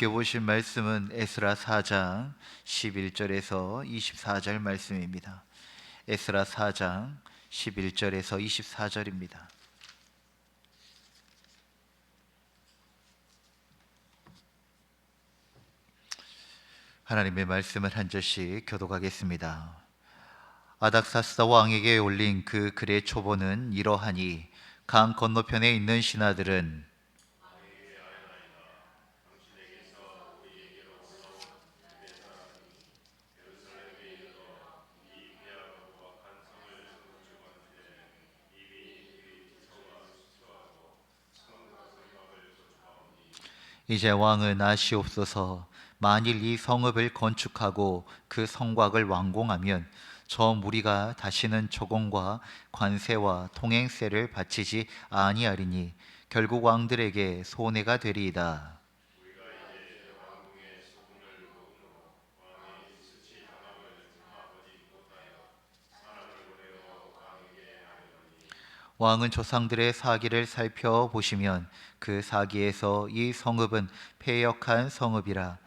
함께 보실 말씀은 에스라 4장 11절에서 24절 말씀입니다. 에스라 4장 11절에서 24절입니다. 하나님의 말씀을 한 절씩 교독하겠습니다. 아닥사스다 왕에게 올린 그 글의 초본은 이러하니 강 건너편에 있는 신하들은 이제 왕은 아시옵소서. 만일 이 성읍을 건축하고 그 성곽을 완공하면 저 무리가 다시는 조공과 관세와 통행세를 바치지 아니하리니 결국 왕들에게 손해가 되리이다. 왕은 조상들의 사기를 살펴보시면 그 사기에서 이 성읍은 패역한 성읍이라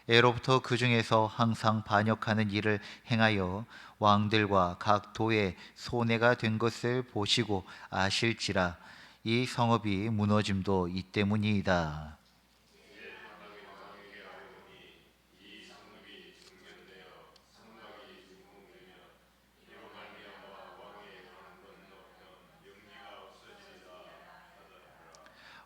애로부터 그 중에서 항상 반역하는 일을 행하여 왕들과 각 도에 손해가 된 것을 보시고 아실지라 이 성읍이 무너짐도 이 때문이이다.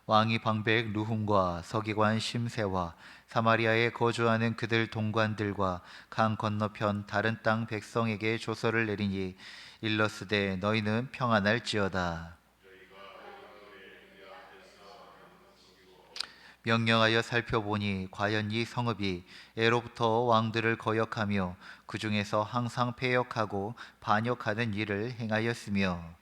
왕이 방백 루훔과 서기관 심세와 사마리아에 거주하는 그들 동관들과 강 건너편 다른 땅 백성에게 조서를 내리니 일러스되 너희는 평안할지어다. 명령하여 살펴보니 과연 이 성읍이 애로부터 왕들을 거역하며 그 중에서 항상 패역하고 반역하는 일을 행하였으며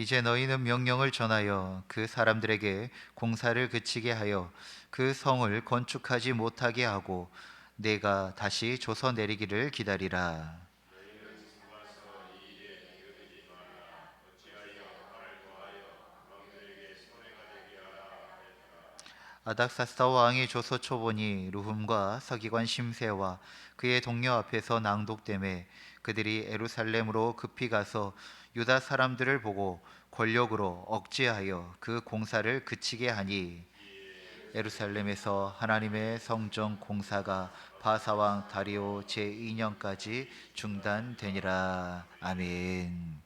이제 너희는 명령을 전하여 그 사람들에게 공사를 그치게 하여 그 성을 건축하지 못하게 하고 내가 다시 조서 내리기를 기다리라. 아닥사스다 왕이 조서 초본이 루훔과 서기관 심세와 그의 동료 앞에서 낭독되매 그들이 예루살렘으로 급히 가서 유다 사람들을 보고 권력으로 억제하여 그 공사를 그치게 하니 예루살렘에서 하나님의 성전 공사가 바사왕 다리오 제2년까지 중단되니라. 아멘.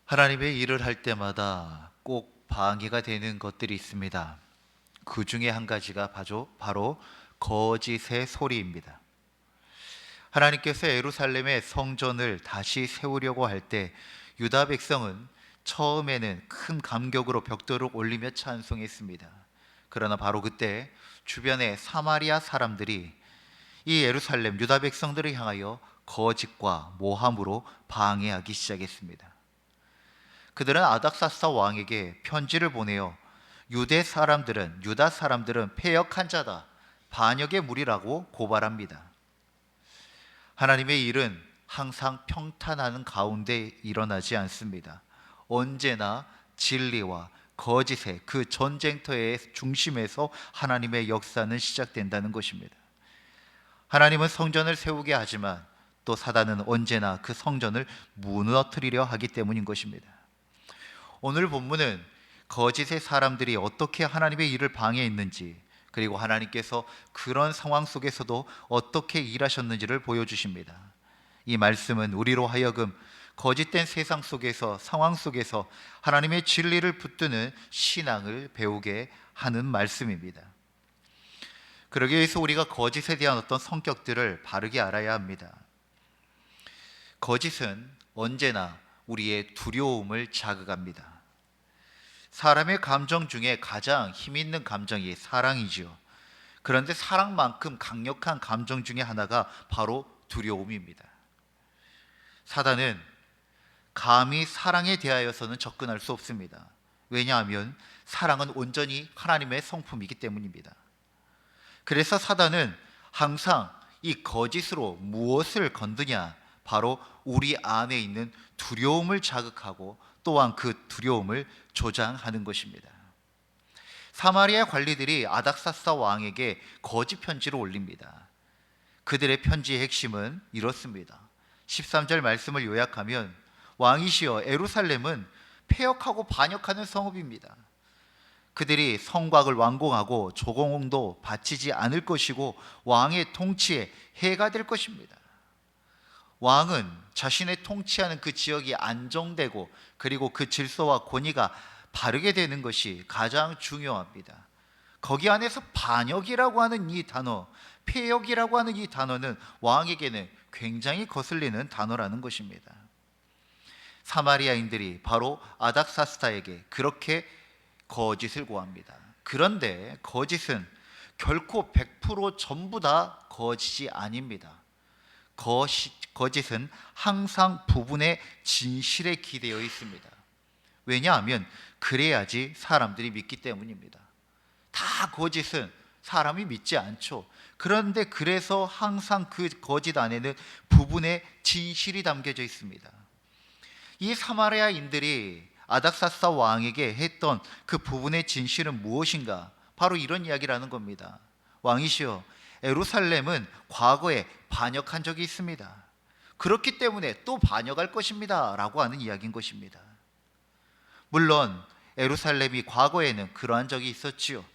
하나님의 일을 할 때마다 꼭 방해가 되는 것들이 있습니다. 그 중에 한 가지가 바로 거짓의 소리입니다. 하나님께서 예루살렘의 성전을 다시 세우려고 할 때 유다 백성은 처음에는 큰 감격으로 벽돌을 올리며 찬송했습니다. 그러나 바로 그때 주변의 사마리아 사람들이 이 예루살렘 유다 백성들을 향하여 거짓과 모함으로 방해하기 시작했습니다. 그들은 아닥사스다 왕에게 편지를 보내어 유다 사람들은 패역한 자다, 반역의 무리라고 고발합니다. 하나님의 일은 항상 평탄하는 가운데 일어나지 않습니다. 언제나 진리와 거짓의 그 전쟁터의 중심에서 하나님의 역사는 시작된다는 것입니다. 하나님은 성전을 세우게 하지만 또 사단은 언제나 그 성전을 무너뜨리려 하기 때문인 것입니다. 오늘 본문은 거짓의 사람들이 어떻게 하나님의 일을 방해했는지, 그리고 하나님께서 그런 상황 속에서도 어떻게 일하셨는지를 보여주십니다. 이 말씀은 우리로 하여금 거짓된 세상 속에서, 상황 속에서 하나님의 진리를 붙드는 신앙을 배우게 하는 말씀입니다. 그러기 위해서 우리가 거짓에 대한 어떤 성격들을 바르게 알아야 합니다. 거짓은 언제나 우리의 두려움을 자극합니다. 사람의 감정 중에 가장 힘 있는 감정이 사랑이죠. 그런데 사랑만큼 강력한 감정 중에 하나가 바로 두려움입니다. 사단은 감히 사랑에 대하여서는 접근할 수 없습니다. 왜냐하면 사랑은 온전히 하나님의 성품이기 때문입니다. 그래서 사단은 항상 이 거짓으로 무엇을 건드냐? 바로 우리 안에 있는 두려움을 자극하고 또한 그 두려움을 조장하는 것입니다. 사마리아 관리들이 아닥사스다 왕에게 거짓 편지를 올립니다. 그들의 편지의 핵심은 이렇습니다. 13절 말씀을 요약하면, 왕이시여, 예루살렘은 폐역하고 반역하는 성읍입니다. 그들이 성곽을 완공하고 조공도 바치지 않을 것이고 왕의 통치에 해가 될 것입니다. 왕은 자신의 통치하는 그 지역이 안정되고 그리고 그 질서와 권위가 바르게 되는 것이 가장 중요합니다. 거기 안에서 반역이라고 하는 이 단어, 폐역이라고 하는 이 단어는 왕에게는 굉장히 거슬리는 단어라는 것입니다. 사마리아인들이 바로 아닥사스다에게 그렇게 거짓을 고합니다. 그런데 거짓은 결코 100% 전부 다 거짓이 아닙니다. 거짓은 항상 부분의 진실에 기대어 있습니다. 왜냐하면 그래야지 사람들이 믿기 때문입니다. 다 거짓은 사람이 믿지 않죠. 그런데 그래서 항상 그 거짓 안에는 부분의 진실이 담겨져 있습니다. 이 사마리아인들이 아닥사스다 왕에게 했던 그 부분의 진실은 무엇인가? 바로 이런 이야기를 하는 겁니다. 왕이시여, 예루살렘은 과거에 반역한 적이 있습니다. 그렇기 때문에 또 반역할 것입니다 라고 하는 이야기인 것입니다. 물론 예루살렘이 과거에는 그러한 적이 있었지요.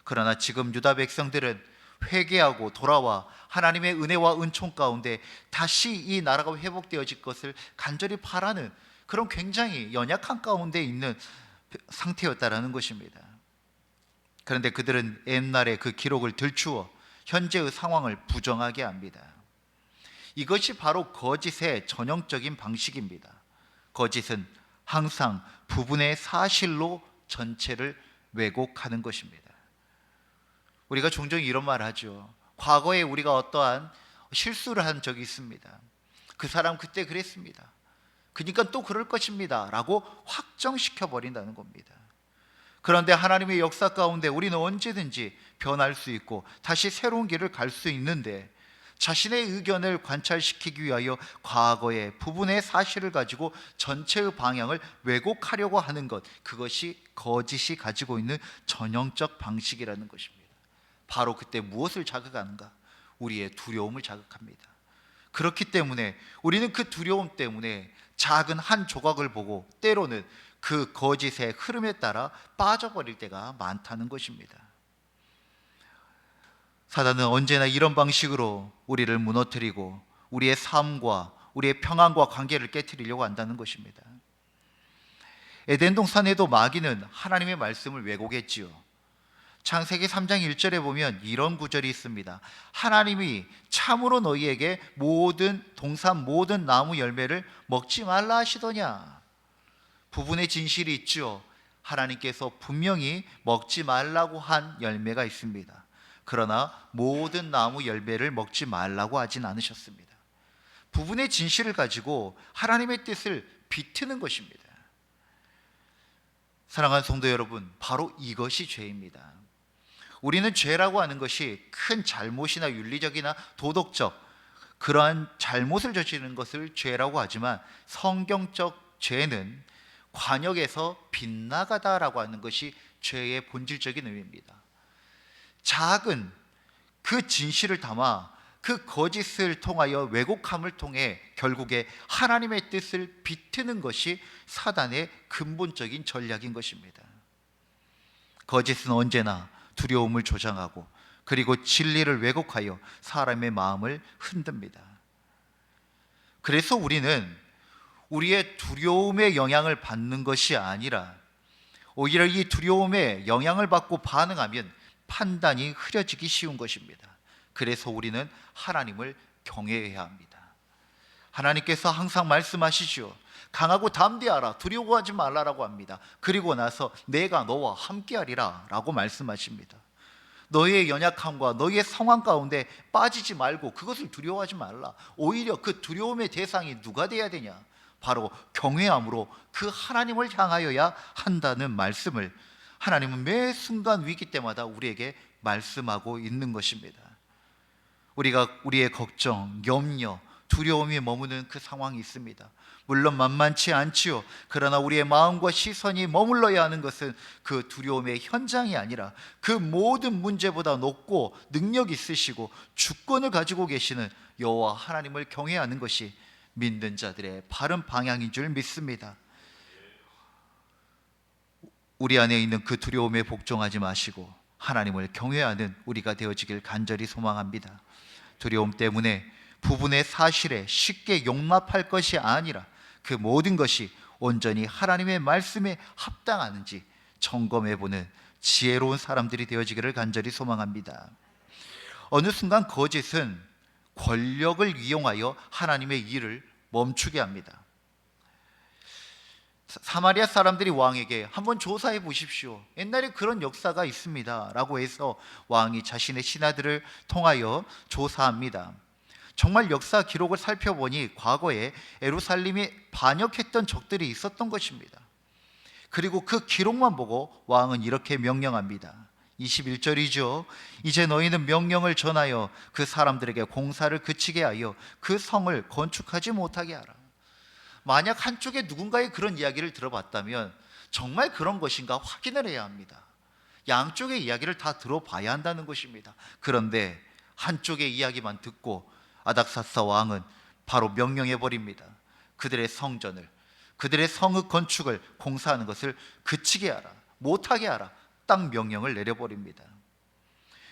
그러나 지금 유다 백성들은 회개하고 돌아와 하나님의 은혜와 은총 가운데 다시 이 나라가 회복되어질 것을 간절히 바라는 그런 굉장히 연약한 가운데 있는 상태였다라는 것입니다. 그런데 그들은 옛날의 그 기록을 들추어 현재의 상황을 부정하게 합니다. 이것이 바로 거짓의 전형적인 방식입니다. 거짓은 항상 부분의 사실로 전체를 왜곡하는 것입니다. 우리가 종종 이런 말을 하죠. 과거에 우리가 어떠한 실수를 한 적이 있습니다. 그 사람 그때 그랬습니다. 그러니까 또 그럴 것입니다 라고 확정시켜 버린다는 겁니다. 그런데 하나님의 역사 가운데 우리는 언제든지 변할 수 있고 다시 새로운 길을 갈 수 있는데, 자신의 의견을 관찰시키기 위하여 과거의 부분의 사실을 가지고 전체의 방향을 왜곡하려고 하는 것, 그것이 거짓이 가지고 있는 전형적 방식이라는 것입니다. 바로 그때 무엇을 자극하는가? 우리의 두려움을 자극합니다. 그렇기 때문에 우리는 그 두려움 때문에 작은 한 조각을 보고 때로는 그 거짓의 흐름에 따라 빠져버릴 때가 많다는 것입니다. 사단은 언제나 이런 방식으로 우리를 무너뜨리고 우리의 삶과 우리의 평안과 관계를 깨트리려고 한다는 것입니다. 에덴 동산에도 마귀는 하나님의 말씀을 왜곡했지요. 창세기 3장 1절에 보면 이런 구절이 있습니다. 하나님이 참으로 너희에게 모든 동산 모든 나무 열매를 먹지 말라 하시더냐. 부분의 진실이 있죠. 하나님께서 분명히 먹지 말라고 한 열매가 있습니다. 그러나 모든 나무 열매를 먹지 말라고 하진 않으셨습니다. 부분의 진실을 가지고 하나님의 뜻을 비트는 것입니다. 사랑하는 성도 여러분, 바로 이것이 죄입니다. 우리는 죄라고 하는 것이 큰 잘못이나 윤리적이나 도덕적 그러한 잘못을 저지르는 것을 죄라고 하지만, 성경적 죄는 관역에서 빗나가다라고 하는 것이 죄의 본질적인 의미입니다. 작은 그 진실을 담아 그 거짓을 통하여 왜곡함을 통해 결국에 하나님의 뜻을 비트는 것이 사단의 근본적인 전략인 것입니다. 거짓은 언제나 두려움을 조장하고 그리고 진리를 왜곡하여 사람의 마음을 흔듭니다. 그래서 우리는 우리의 두려움의 영향을 받는 것이 아니라 오히려 이 두려움에 영향을 받고 반응하면 판단이 흐려지기 쉬운 것입니다. 그래서 우리는 하나님을 경외해야 합니다. 하나님께서 항상 말씀하시죠. 강하고 담대하라, 두려워하지 말라라고 합니다. 그리고 나서 내가 너와 함께하리라 라고 말씀하십니다. 너의 연약함과 너의 상황 가운데 빠지지 말고 그것을 두려워하지 말라. 오히려 그 두려움의 대상이 누가 돼야 되냐? 바로 경외함으로 그 하나님을 향하여야 한다는 말씀을 하나님은 매 순간 위기 때마다 우리에게 말씀하고 있는 것입니다. 우리의 걱정, 염려, 두려움이 머무는 그 상황이 있습니다. 물론 만만치 않지요. 그러나 우리의 마음과 시선이 머물러야 하는 것은 그 두려움의 현장이 아니라 그 모든 문제보다 높고 능력 있으시고 주권을 가지고 계시는 여호와 하나님을 경외하는 것이 믿는 자들의 바른 방향인 줄 믿습니다. 우리 안에 있는 그 두려움에 복종하지 마시고 하나님을 경외하는 우리가 되어지길 간절히 소망합니다. 두려움 때문에 부분의 사실에 쉽게 용납할 것이 아니라 그 모든 것이 온전히 하나님의 말씀에 합당하는지 점검해보는 지혜로운 사람들이 되어지기를 간절히 소망합니다. 어느 순간 거짓은 권력을 이용하여 하나님의 일을 멈추게 합니다. 사마리아 사람들이 왕에게 한번 조사해 보십시오, 옛날에 그런 역사가 있습니다 라고 해서 왕이 자신의 신하들을 통하여 조사합니다. 정말 역사 기록을 살펴보니 과거에 예루살렘이 반역했던 적들이 있었던 것입니다. 그리고 그 기록만 보고 왕은 이렇게 명령합니다. 21절이죠. 이제 너희는 명령을 전하여 그 사람들에게 공사를 그치게 하여 그 성을 건축하지 못하게 하라. 만약 한쪽에 누군가의 그런 이야기를 들어봤다면 정말 그런 것인가 확인을 해야 합니다. 양쪽의 이야기를 다 들어봐야 한다는 것입니다. 그런데 한쪽의 이야기만 듣고 아닥사스다 왕은 바로 명령해 버립니다. 그들의 성전을, 그들의 성읍 건축을 공사하는 것을 그치게 하라, 못하게 하라, 딱 명령을 내려버립니다.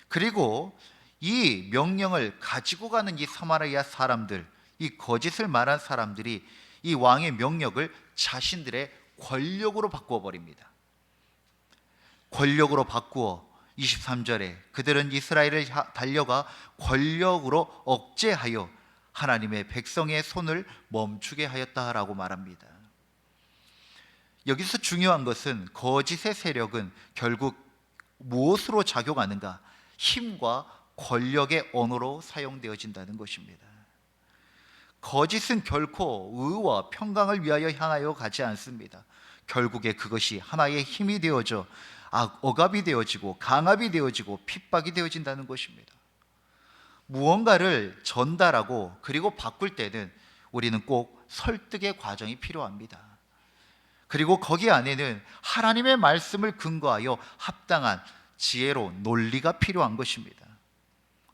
그리고 이 명령을 가지고 가는 이 사마리아 사람들, 이 거짓을 말한 사람들이 이 왕의 명령을 자신들의 권력으로 바꾸어 버립니다. 권력으로 바꾸어 23절에 그들은 이스라엘을 달려가 권력으로 억제하여 하나님의 백성의 손을 멈추게 하였다라고 말합니다. 여기서 중요한 것은 거짓의 세력은 결국 무엇으로 작용하는가? 힘과 권력의 언어로 사용되어진다는 것입니다. 거짓은 결코 의와 평강을 위하여 향하여 가지 않습니다. 결국에 그것이 하나의 힘이 되어져 억압이 되어지고 강압이 되어지고 핍박이 되어진다는 것입니다. 무언가를 전달하고 그리고 바꿀 때는 우리는 꼭 설득의 과정이 필요합니다. 그리고 거기 안에는 하나님의 말씀을 근거하여 합당한 지혜로운 논리가 필요한 것입니다.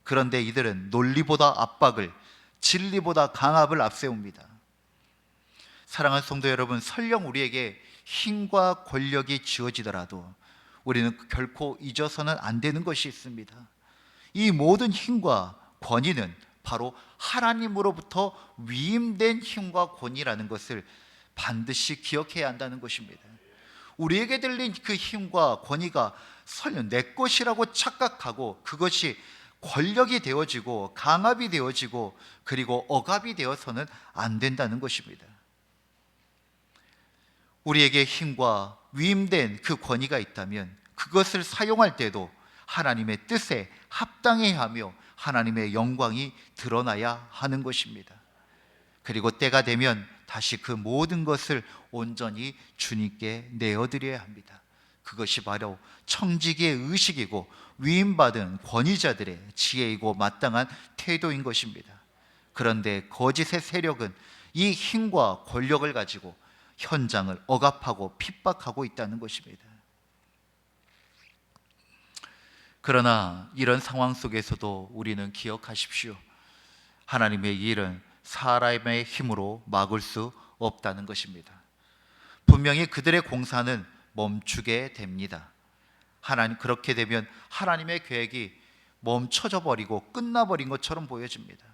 그런데 이들은 논리보다 압박을, 진리보다 강압을 앞세웁니다. 사랑하는 성도 여러분, 설령 우리에게 힘과 권력이 주어지더라도 우리는 결코 잊어서는 안 되는 것이 있습니다. 이 모든 힘과 권위는 바로 하나님으로부터 위임된 힘과 권위라는 것을 반드시 기억해야 한다는 것입니다. 우리에게 들린 그 힘과 권위가 설령 내 것이라고 착각하고 그것이 권력이 되어지고 강압이 되어지고 그리고 억압이 되어서는 안 된다는 것입니다. 우리에게 힘과 위임된 그 권위가 있다면 그것을 사용할 때도 하나님의 뜻에 합당해야 하며 하나님의 영광이 드러나야 하는 것입니다. 그리고 때가 되면 다시 그 모든 것을 온전히 주님께 내어드려야 합니다. 그것이 바로 청지기의 의식이고 위임받은 권위자들의 지혜이고 마땅한 태도인 것입니다. 그런데 거짓의 세력은 이 힘과 권력을 가지고 현장을 억압하고 핍박하고 있다는 것입니다. 그러나 이런 상황 속에서도 우리는 기억하십시오. 하나님의 일은 사람의 힘으로 막을 수 없다는 것입니다. 분명히 그들의 공사는 멈추게 됩니다. 그렇게 되면 하나님의 계획이 멈춰져 버리고 끝나버린 것처럼 보여집니다.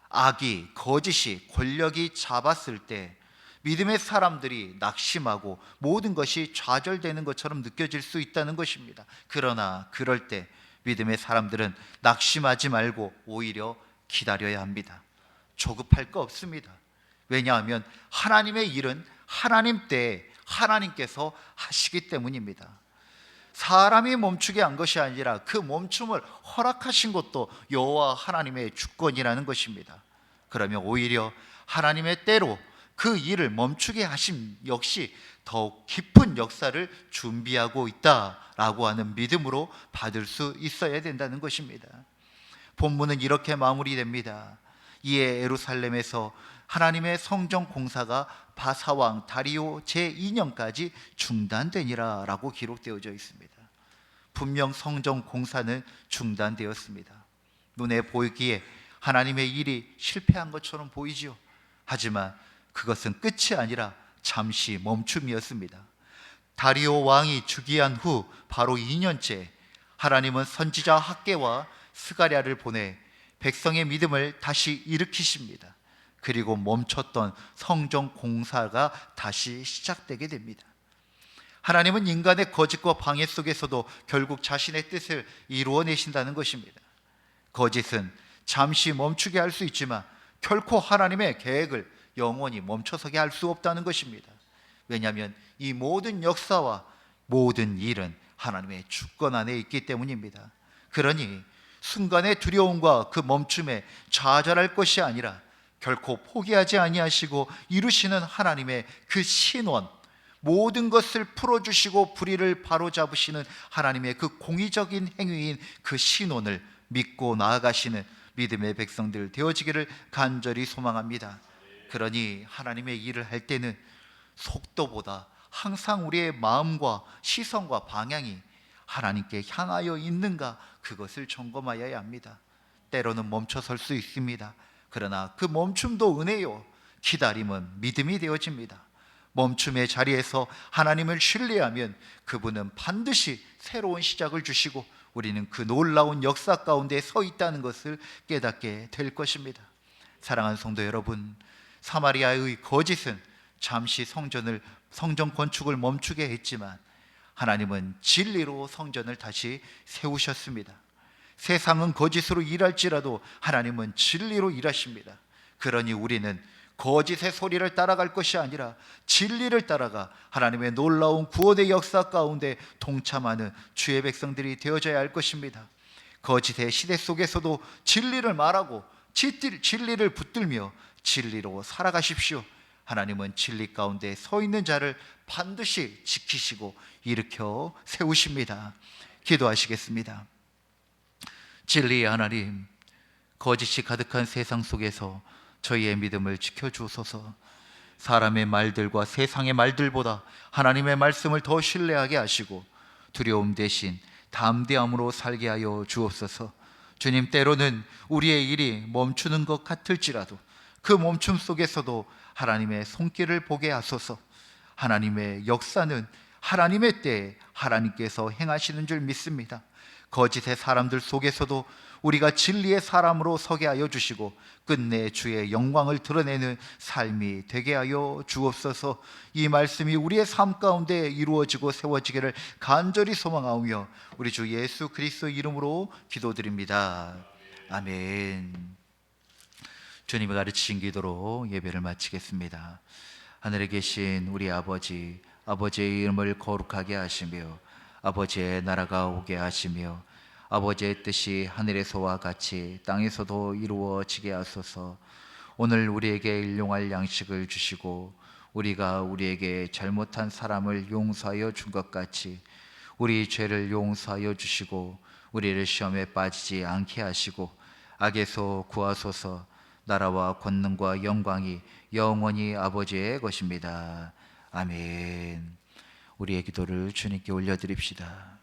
악이, 거짓이, 권력이 잡았을 때 믿음의 사람들이 낙심하고 모든 것이 좌절되는 것처럼 느껴질 수 있다는 것입니다. 그러나 그럴 때 믿음의 사람들은 낙심하지 말고 오히려 기다려야 합니다. 조급할 거 없습니다. 왜냐하면 하나님의 일은 하나님 때에 하나님께서 하시기 때문입니다. 사람이 멈추게 한 것이 아니라 그 멈춤을 허락하신 것도 여호와 하나님의 주권이라는 것입니다. 그러면 오히려 하나님의 때로 그 일을 멈추게 하심 역시 더욱 깊은 역사를 준비하고 있다라고 하는 믿음으로 받을 수 있어야 된다는 것입니다. 본문은 이렇게 마무리됩니다. 이에 예루살렘에서 하나님의 성전 공사가 바사왕 다리오 제2년까지 중단되니라 라고 기록되어져 있습니다. 분명 성전 공사는 중단되었습니다. 눈에 보이기에 하나님의 일이 실패한 것처럼 보이지요. 하지만 그것은 끝이 아니라 잠시 멈춤이었습니다. 다리오 왕이 즉위한 후 바로 2년째 하나님은 선지자 학개와 스가랴를 보내 백성의 믿음을 다시 일으키십니다. 그리고 멈췄던 성전 공사가 다시 시작되게 됩니다. 하나님은 인간의 거짓과 방해 속에서도 결국 자신의 뜻을 이루어내신다는 것입니다. 거짓은 잠시 멈추게 할 수 있지만 결코 하나님의 계획을 영원히 멈춰서게 할 수 없다는 것입니다. 왜냐하면 이 모든 역사와 모든 일은 하나님의 주권 안에 있기 때문입니다. 그러니 순간의 두려움과 그 멈춤에 좌절할 것이 아니라 결코 포기하지 아니하시고 이루시는 하나님의 그 신원, 모든 것을 풀어주시고 불의를 바로잡으시는 하나님의 그 공의적인 행위인 그 신원을 믿고 나아가시는 믿음의 백성들 되어지기를 간절히 소망합니다. 그러니 하나님의 일을 할 때는 속도보다 항상 우리의 마음과 시선과 방향이 하나님께 향하여 있는가, 그것을 점검하여야 합니다. 때로는 멈춰설 수 있습니다. 그러나 그 멈춤도 은혜요, 기다림은 믿음이 되어집니다. 멈춤의 자리에서 하나님을 신뢰하면 그분은 반드시 새로운 시작을 주시고 우리는 그 놀라운 역사 가운데 서 있다는 것을 깨닫게 될 것입니다. 사랑하는 성도 여러분, 사마리아의 거짓은 잠시 성전 건축을 멈추게 했지만 하나님은 진리로 성전을 다시 세우셨습니다. 세상은 거짓으로 일할지라도 하나님은 진리로 일하십니다. 그러니 우리는 거짓의 소리를 따라갈 것이 아니라 진리를 따라가 하나님의 놀라운 구원의 역사 가운데 동참하는 주의 백성들이 되어져야 할 것입니다. 거짓의 시대 속에서도 진리를 말하고 진리를 붙들며 진리로 살아가십시오. 하나님은 진리 가운데 서 있는 자를 반드시 지키시고 일으켜 세우십니다. 기도하시겠습니다. 진리의 하나님, 거짓이 가득한 세상 속에서 저희의 믿음을 지켜주소서. 사람의 말들과 세상의 말들보다 하나님의 말씀을 더 신뢰하게 하시고 두려움 대신 담대함으로 살게 하여 주옵소서. 주님, 때로는 우리의 일이 멈추는 것 같을지라도 그 멈춤 속에서도 하나님의 손길을 보게 하소서. 하나님의 역사는 하나님의 때에 하나님께서 행하시는 줄 믿습니다. 거짓의 사람들 속에서도 우리가 진리의 사람으로 서게 하여 주시고 끝내 주의 영광을 드러내는 삶이 되게 하여 주옵소서. 이 말씀이 우리의 삶 가운데 이루어지고 세워지기를 간절히 소망하오며 우리 주 예수 그리스도 이름으로 기도드립니다. 아멘. 주님이 가르치신 기도로 예배를 마치겠습니다. 하늘에 계신 우리 아버지, 아버지의 이름을 거룩하게 하시며 아버지의 나라가 오게 하시며 아버지의 뜻이 하늘에서와 같이 땅에서도 이루어지게 하소서. 오늘 우리에게 일용할 양식을 주시고 우리가 우리에게 잘못한 사람을 용서하여 준 것 같이 우리 죄를 용서하여 주시고 우리를 시험에 빠지지 않게 하시고 악에서 구하소서. 나라와 권능과 영광이 영원히 아버지의 것입니다. 아멘. 우리의 기도를 주님께 올려드립시다.